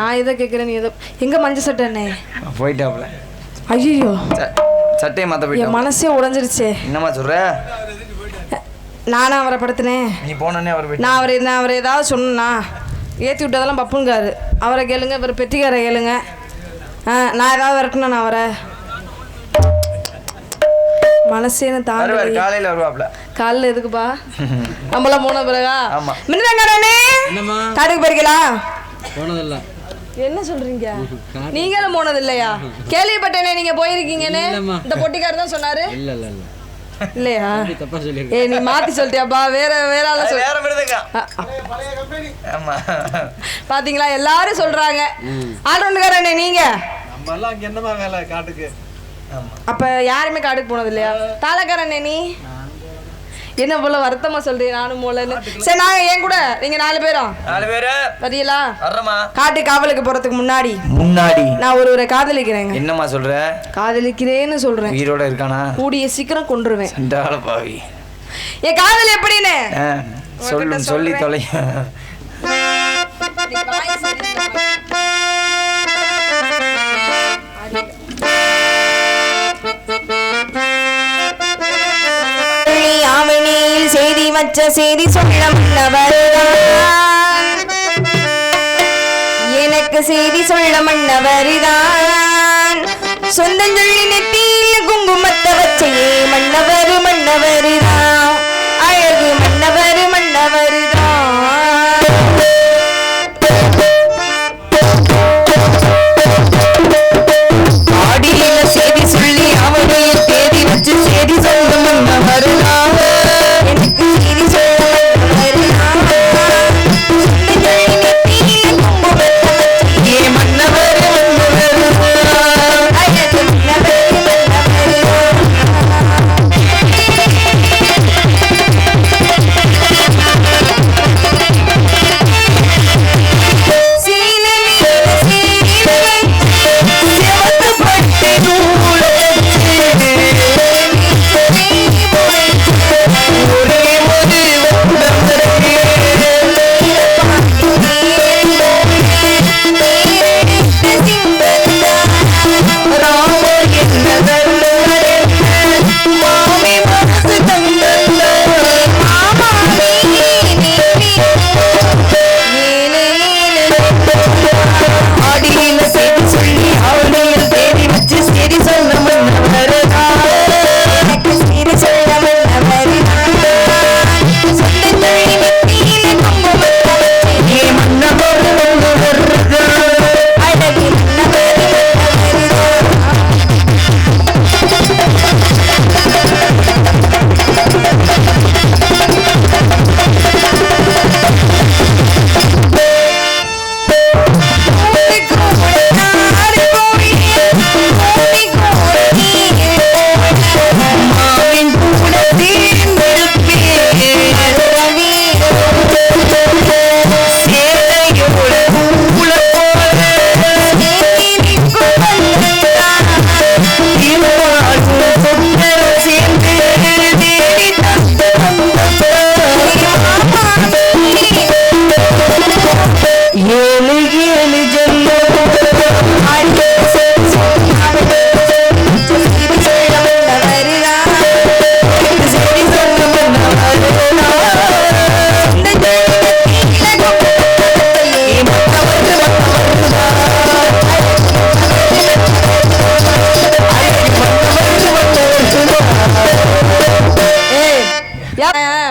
நான் இதை கேட்குறேன், நீ எதை எங்கே மஞ்சள் சட்டை அண்ணே போயிட்டாப்ல. ஐயோ சட்டையை மாற்ற போயிட்டேன். என் மனசே உடஞ்சிருச்சே. என்னம்மா சொல்ற? நானும் அவரை படுத்தினேன். நீ போனே அவர் போயிட்டு நான் அவரை ஏதாவது சொன்னா ஏற்றி விட்டதெல்லாம் பப்புங்காரு. அவரை கேளுங்க, இவர் பெட்டிக்காரை கேளுங்க. நான் ஏதாவது விரட்டினா நான் அவரை மனசேன்னு தாங்க. காலையில் வருவாப்ல. காலையில் எதுக்குப்பா? நம்மளாம் போன பிறகா மின்னங்காரனே காட்டுக்கு போயிருக்கீங்களா? போனதில்ல. என்ன சொல்றீங்க? நீங்களும் போனது இல்லையா? கேள்விப்பட்டேனே நீங்க போயிருக்கீங்கன்னு. இந்த பொட்டிக்காரர் தான் சொன்னாரு. இல்ல இல்ல இல்ல இல்லையா? தப்பா சொல்லி. நீ மாத்தி சொல்லிட்டியாப்பா? வேற ஆள சொல். வேற விடுதுங்க. ஆமா பாத்தீங்களா, எல்லாரும் சொல்றாங்க. ஆட்டோண்டுக்காரனே நீங்க நம்ம எல்லாம் அங்க என்னமா வேலை காட்டுக்கு? அப்ப யாருமே காட்டுக்கு போனது இல்லையா? தாளக்காரனே நீ என்ன போல வருத்தமா சொல்றீங்க? நானும் போலன்னு. சரி, நாங்க ஏன் கூட நீங்க 4 பேரும் வரீங்களா? காட்டு காவலுக்கு போறதுக்கு முன்னாடி நான் ஒருவரை காதலிக்கிறேங்க. என்னம்மா சொல்ற? காதலிக்கிறேன்னு சொல்றேன். உயிரோட இருக்கானா? கூடிய சீக்கிரம் கொன்றுவேன். சண்டால பாவி. என் காதல் எப்படின்னு சொல்லி தொலை. செய்தி வச்ச செய்தி சொல்ல மன்னவர்தான், எனக்கு செய்தி சொல்ல மன்னவர்தான். சொந்தஞ்சொல்லி நெத்தியில் குங்குமத்தை வச்சே மன்னவர்தான், அழகு மன்னவர்தான். ஆடியில செய்தி சொல்லி அவனைய தேடி வச்சு செய்தி சொல்ல மன்னவர்தான்.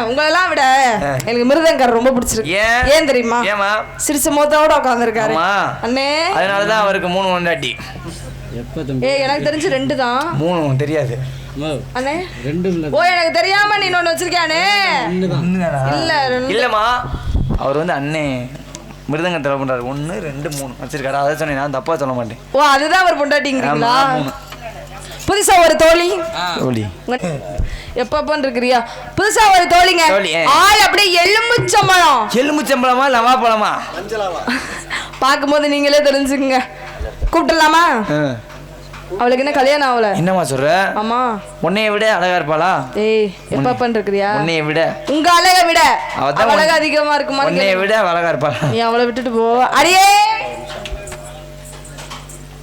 உங்களெல்லாம் விட எனக்கு மிருதங்கர் ரொம்ப பிடிச்சிருக்கு. ஏன் தெரியுமா? சிரிச்ச முகத்தோட உட்கார்ந்துருக்காரு அண்ணே. அதனாலதான் அவருக்கு 3 பொண்டாட்டி. எனக்கு தெரிஞ்சு 2 தான். 3 தெரியாது அண்ணே. 2 இல்ல. ஓ, எனக்கு தெரியாம நீ ஒன்னு வச்சிருக்கானே. இல்ல இல்லம்மா, அவர் வந்து அண்ணே மிருதங்க தர பண்றாரு. 1 2 3 வச்சிருக்காரு. அதை சொன்னேன், நான் தப்பா சொல்ல மாட்டேன். ஓ, அதுதான் அவர் பொண்டாட்டிங்களா? புதுசா ஒரு தோழி எப்பப்பன்னு இருக்கிறியா? புதுசா ஒரு தோழிங்க. ஆள் அப்படியே எலும்புச்சம்பழமா லவா பழமா பார்க்கும்போது நீங்களே தெரிஞ்சுக்குங்க. கூப்பிடலாமா? அவளுக்கு என்ன கல்யாணம் ஆகல? என்னமா சொல்ற? ஆமா. உன்னைய விட அழகா இருப்பாளா? ஏய், எப்ப பண்றியா? உன்னைய விட உங்க அழகை விட அவ அழகு அதிகமா இருக்குமா? உன்னைய விட அழகா இருப்பாளா? நீ அவளை விட்டுட்டு போ. அடியே